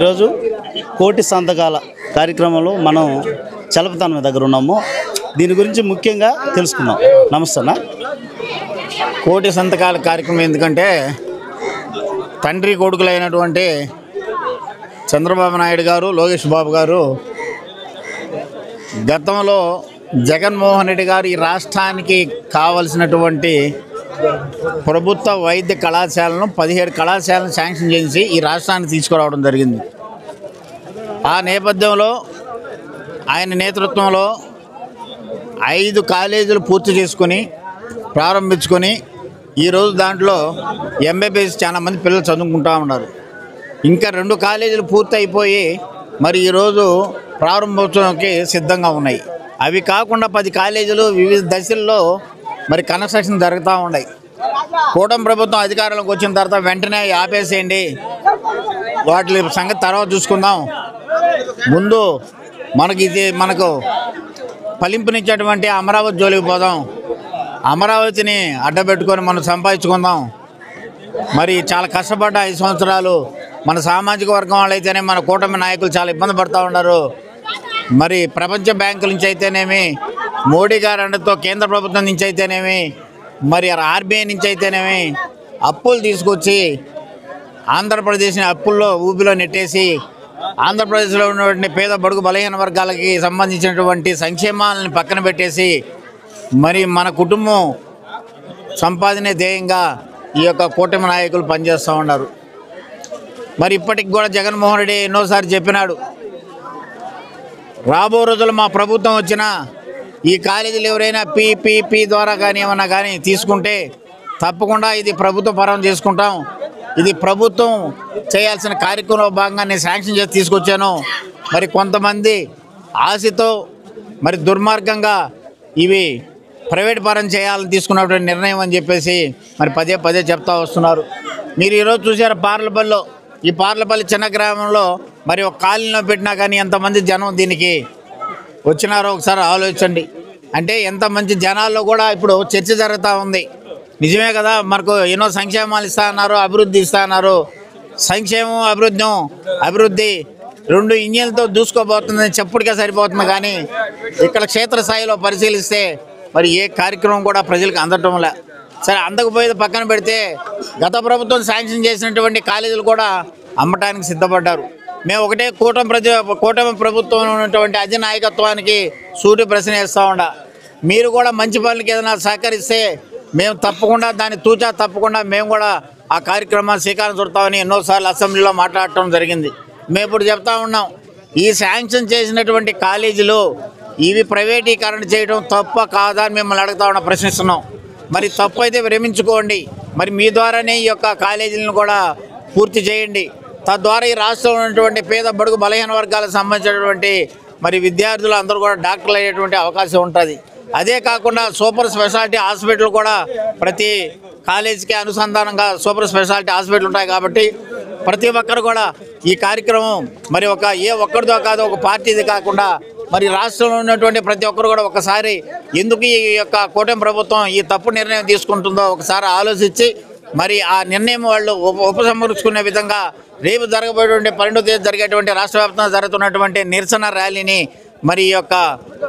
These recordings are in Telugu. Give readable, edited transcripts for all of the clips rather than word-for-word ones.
ఈరోజు కోటి సంతకాల కార్యక్రమంలో మనం చలపతానం దగ్గర ఉన్నాము. దీని గురించి ముఖ్యంగా తెలుసుకుందాం. నమస్తే అన్న. కోటి సంతకాల కార్యక్రమం ఎందుకంటే తండ్రి కొడుకులైనటువంటి చంద్రబాబు నాయుడు గారు, లోకేష్ బాబు గారు గతంలో జగన్మోహన్ రెడ్డి గారు ఈ రాష్ట్రానికి కావలసినటువంటి ప్రభుత్వ వైద్య కళాశాలను 17 కళాశాలను శాంక్షన్ చేసి ఈ రాష్ట్రానికి తీసుకురావడం జరిగింది. ఆ నేపథ్యంలో ఆయన నేతృత్వంలో 5 కాలేజీలు పూర్తి చేసుకొని ప్రారంభించుకొని ఈరోజు దాంట్లో ఎంబీబీఎస్ చాలామంది పిల్లలు చదువుకుంటూ ఉన్నారు. ఇంకా 2 కాలేజీలు పూర్తి అయిపోయి మరి ఈరోజు ప్రారంభోత్సవంకి సిద్ధంగా ఉన్నాయి. అవి కాకుండా 10 కాలేజీలు వివిధ దశల్లో మరి కన్స్ట్రక్షన్ జరుగుతూ ఉన్నాయి. కూటమి ప్రభుత్వం అధికారంలోకి వచ్చిన తర్వాత వెంటనే ఆపేసేయండి, వాటి సంగతి తర్వాత చూసుకుందాం, ముందు మనకు ఫలింపునిచ్చేటువంటి అమరావతి జోలికి పోదాం, అమరావతిని అడ్డబెట్టుకొని మనం సంపాదించుకుందాం. మరి చాలా కష్టపడ్డ 5 సంవత్సరాలు మన సామాజిక వర్గం వాళ్ళైతేనే మన కూటమి నాయకులు చాలా ఇబ్బంది పడుతూ ఉన్నారు. మరి ప్రపంచ బ్యాంకుల నుంచి అయితేనేమి, మోడీ గారి అండతో కేంద్ర ప్రభుత్వం నుంచి అయితేనేమి, మరి ఆర్బీఐ నుంచి అయితేనేమి అప్పులు తీసుకొచ్చి ఆంధ్రప్రదేశ్ని అప్పుల్లో ఊబిలో నెట్టేసి ఆంధ్రప్రదేశ్లో ఉన్నటువంటి పేద బడుగు బలహీన వర్గాలకి సంబంధించినటువంటి సంక్షేమాలను పక్కన పెట్టేసి మరి మన కుటుంబం సంపాదనే ధ్యేయంగా ఈ యొక్క కూటమి నాయకులు పనిచేస్తూ ఉన్నారు. మరి ఇప్పటికి కూడా జగన్మోహన్ రెడ్డి ఎన్నోసార్లు చెప్పినాడు, రాబో రోజులు మా ప్రభుత్వం వచ్చినా ఈ కాలేజీలు ఎవరైనా పీపీపీ ద్వారా కానీ ఏమన్నా కానీ తీసుకుంటే తప్పకుండా ఇది ప్రభుత్వ పరం చేసుకుంటాం, ఇది ప్రభుత్వం చేయాల్సిన కార్యక్రమంలో భాగంగా నేను శాంక్షన్ చేసి తీసుకొచ్చాను. మరి కొంతమంది ఆశతో మరి దుర్మార్గంగా ఇవి ప్రైవేట్ పరం చేయాలని తీసుకున్నటువంటి నిర్ణయం అని చెప్పేసి మరి పదే చెప్తా వస్తున్నారు. మీరు ఈరోజు చూసారు పార్లపల్లిలో, ఈ పార్లపల్లి చిన్న గ్రామంలో మరి ఒక కాలనీలో పెట్టినా కానీ ఎంతమంది జనం దీనికి వచ్చినారో ఒకసారి ఆలోచించండి. అంటే ఎంత మంచి జనాల్లో కూడా ఇప్పుడు చర్చ జరుగుతూ ఉంది. నిజమే కదా, మనకు ఎన్నో సంక్షేమాలు ఇస్తా అన్నారు, అభివృద్ధి ఇస్తా అన్నారు. సంక్షేమం అభివృద్ధి 2 ఇంజన్లతో దూసుకోబోతుందని చెప్పుడికే సరిపోతుంది. కానీ ఇక్కడ క్షేత్రస్థాయిలో పరిశీలిస్తే మరి ఏ కార్యక్రమం కూడా ప్రజలకు అందటంలే. సరే, అందకపోయేది పక్కన పెడితే గత ప్రభుత్వం శాంక్షన్ చేసినటువంటి కాలేజీలు కూడా అమ్మటానికి సిద్ధపడ్డారు. మేము ఒకటే కూటమి ప్రభుత్వం ఉన్నటువంటి అధినాయకత్వానికి సూటి ప్రశ్న వేస్తూ ఉండ, మీరు కూడా మంచి పనులకి ఏదైనా సహకరిస్తే మేము తప్పకుండా దాన్ని తప్పకుండా మేము కూడా ఆ కార్యక్రమాన్ని శ్రీకారం చుడతామని ఎన్నోసార్లు అసెంబ్లీలో మాట్లాడటం జరిగింది. మేము ఇప్పుడు చెప్తా ఉన్నాం, ఈ శాంక్షన్ చేసినటువంటి కాలేజీలు ఇవి ప్రైవేటీకరణ చేయడం తప్ప కాదా అని మిమ్మల్ని అడుగుతా ప్రశ్నిస్తున్నాం. మరి తప్పు అయితే విరమించుకోండి, మరి మీ ద్వారానే ఈ యొక్క కాలేజీలను కూడా పూర్తి చేయండి. తద్వారా ఈ రాష్ట్రంలో ఉన్నటువంటి పేద బడుగు బలహీన వర్గాలకు సంబంధించినటువంటి మరి విద్యార్థులు అందరూ కూడా డాక్టర్లు అయ్యేటువంటి అవకాశం ఉంటుంది. అదే కాకుండా సూపర్ స్పెషాలిటీ హాస్పిటల్ కూడా ప్రతి కాలేజీకి అనుసంధానంగా సూపర్ స్పెషాలిటీ హాస్పిటల్ ఉంటాయి. కాబట్టి ప్రతి ఒక్కరు కూడా ఈ కార్యక్రమం మరి ఏ ఒక్కరితో కాదు, ఒక పార్టీది కాకుండా మరి రాష్ట్రంలో ఉన్నటువంటి ప్రతి ఒక్కరు కూడా ఒకసారి ఎందుకు ఈ యొక్క కూటమి ప్రభుత్వం ఈ తప్పు నిర్ణయం తీసుకుంటుందో ఒకసారి ఆలోచించి మరి ఆ నిర్ణయం వాళ్ళు ఉపసంహరించుకునే విధంగా రేపు జరగబోయేటువంటి 12వ తేదీ జరిగేటువంటి రాష్ట్ర వ్యాప్తంగా జరుగుతున్నటువంటి నిరసన ర్యాలీని మరి ఈ యొక్క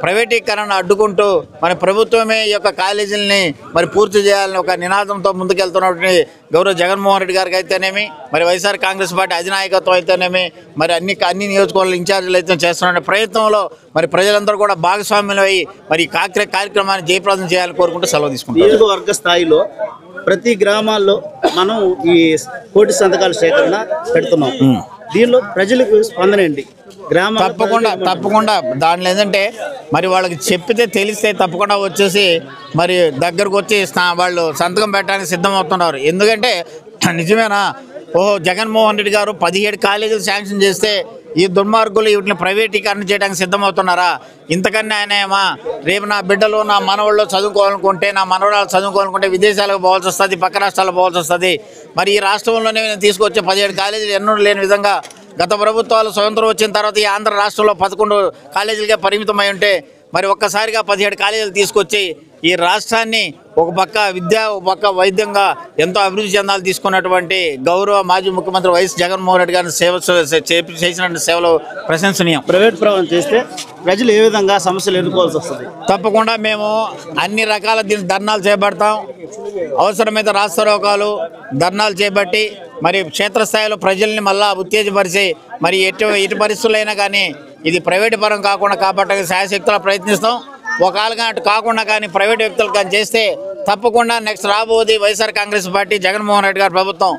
ప్రైవేటీకరణ అడ్డుకుంటూ మరి ప్రభుత్వమే ఈ యొక్క కాలేజీలని మరి పూర్తి చేయాలని ఒక నినాదంతో ముందుకెళ్తున్నటువంటి గౌరవ జగన్మోహన్ రెడ్డి గారికి అయితేనేమి, మరి వైఎస్ఆర్ కాంగ్రెస్ పార్టీ అధినాయకత్వం అయితేనేమి, మరి అన్ని నియోజకవర్గాల ఇన్ఛార్జీలు అయితే చేస్తున్న ప్రయత్నంలో మరి ప్రజలందరూ కూడా భాగస్వామ్యం అయ్యి మరి కార్యక్రమాన్ని జయప్రదం చేయాలని కోరుకుంటూ సెలవు తీసుకుంటాం. నియోజకవర్గ స్థాయిలో ప్రతి గ్రామాల్లో మనం ఈ కోటి సంతకాల సేకరణ పెడుతున్నాం. దీనిలో ప్రజలకు స్పందన ఏంటి? తప్పకుండా దాంట్లో ఏంటంటే మరి వాళ్ళకి చెప్పితే తెలిస్తే తప్పకుండా వచ్చేసి మరి దగ్గరకు వచ్చి వాళ్ళు సంతకం పెట్టడానికి సిద్ధమవుతున్నారు. ఎందుకంటే నిజమేనా, జగన్మోహన్ రెడ్డి గారు 17 కాలేజీలు శాంక్షన్ చేస్తే ఈ దుర్మార్గులు వీటిని ప్రైవేటీకరణ చేయడానికి సిద్ధమవుతున్నారా? ఇంతకన్నా ఆయనేమా రేపు నా బిడ్డలు నా మనవాళ్ళు చదువుకోవాలనుకుంటే, నా మనవరాలు చదువుకోవాలనుకుంటే విదేశాలకు పోవాల్సి వస్తుంది, పక్క రాష్ట్రాలకు పోవాల్సి వస్తుంది. మరి ఈ రాష్ట్రంలోనే తీసుకొచ్చే 17 కాలేజీలు ఎన్నడూ లేని విధంగా గత ప్రభుత్వాలు స్వతంత్రం వచ్చిన తర్వాత ఈ ఆంధ్ర రాష్ట్రంలో 11 కాలేజీలుగా పరిమితమై ఉంటే మరి ఒక్కసారిగా 17 కాలేజీలు తీసుకొచ్చి ఈ రాష్ట్రాన్ని ఒక పక్క విద్య, ఒక పక్క వైద్యంగా ఎంతో అభివృద్ధి చెందాలి తీసుకున్నటువంటి గౌరవ మాజీ ముఖ్యమంత్రి వైఎస్ జగన్మోహన్ రెడ్డి గారిని చేసిన సేవలు ప్రశంసనీయం. ప్రైవేట్ పరం చేస్తే ప్రజలు ఏ విధంగా సమస్యలు ఎదుర్కోవాల్సి వస్తుంది? తప్పకుండా మేము అన్ని రకాల ధర్నాలు చేపడతాం. అవసరమైతే రాస్తారోకాలు ధర్నాలు చేపట్టి మరి క్షేత్రస్థాయిలో ప్రజల్ని మళ్ళా ఉత్తేజపరిచి మరి ఎటు పరిస్థితులైనా కానీ ఇది ప్రైవేట్ పరం కాకుండా కాపాడడానికి శాయశక్తులా ప్రయత్నిస్తాం. ఒకవేళ అటు కాకుండా కానీ ప్రైవేట్ వ్యక్తులు కానీ చేస్తే తప్పకుండా నెక్స్ట్ రాబోది వైఎస్ఆర్ కాంగ్రెస్ పార్టీ జగన్మోహన్ రెడ్డి గారి ప్రభుత్వం.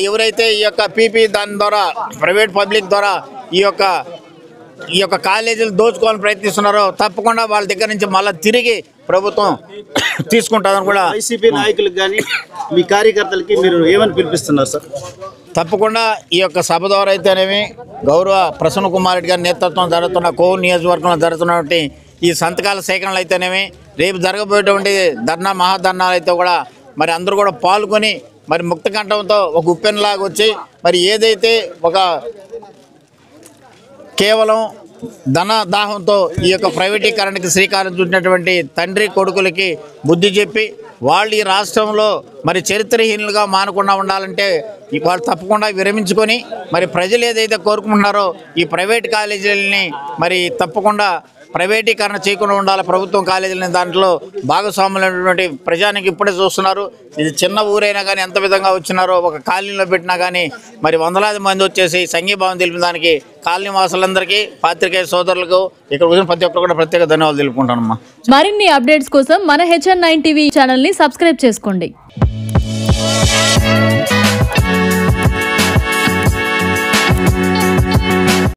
ఎవరైతే ఈ యొక్క పీపీ దాని ద్వారా ప్రైవేట్ పబ్లిక్ ద్వారా ఈ యొక్క కాలేజీలు దోచుకోవాలని ప్రయత్నిస్తున్నారో తప్పకుండా వాళ్ళ దగ్గర నుంచి మళ్ళీ తిరిగి ప్రభుత్వం తీసుకుంటుందని కూడా వైసీపీ నాయకులకు కానీ మీ కార్యకర్తలకి మీరు ఏమని పిలిపిస్తున్నారు సార్? తప్పకుండా ఈ యొక్క సభ ద్వారా అయితేనేమి గౌరవ ప్రసన్న కుమార్ రెడ్డి గారి నేతృత్వం జరుగుతున్న కోవూరు నియోజకవర్గంలో జరుగుతున్నటువంటి ఈ సంతకాల సేకరణలు అయితేనేమి రేపు జరగబోయేటువంటి మహాధర్నాలు అయితే కూడా మరి అందరూ కూడా పాల్గొని మరి ముక్త కంఠంతో ఒక ఉప్పెనలాగా వచ్చి మరి ఏదైతే ఒక కేవలం ధన దాహంతో ఈ యొక్క ప్రైవేటీకరణకి శ్రీకారం చుట్టినటువంటి తండ్రి కొడుకులకి బుద్ధి చెప్పి వాళ్ళు ఈ రాష్ట్రంలో మరి చరిత్రహీనులుగా మానకుండా ఉండాలంటే వాళ్ళు తప్పకుండా విరమించుకొని మరి ప్రజలు ఏదైతే కోరుకుంటున్నారో ఈ ప్రైవేట్ కాలేజీలని మరి తప్పకుండా ప్రైవేటీకరణ చేయకుండా ఉండాలి ప్రభుత్వం కాలేజీలని దాంట్లో భాగస్వాములైనటువంటి ప్రజానికి ఇప్పుడే చూస్తున్నారు. ఇది చిన్న ఊరైనా కానీ ఎంత విధంగా వచ్చినారో ఒక కాలనీలో పెట్టినా కానీ మరి వందలాది మంది వచ్చేసి సంఘీభావం తెలిపిన దానికి కాలనీ వాసులందరికీ పాత్రికేయ సోదరులకు ఇక్కడ వచ్చిన ప్రతి ఒక్కరు కూడా ప్రత్యేక ధన్యవాదాలు తెలుపుకుంటానమ్మా. మరిన్ని అప్డేట్స్ కోసం మన HN9 టీవీ ఛానల్ ని సబ్స్క్రైబ్ చేసుకోండి.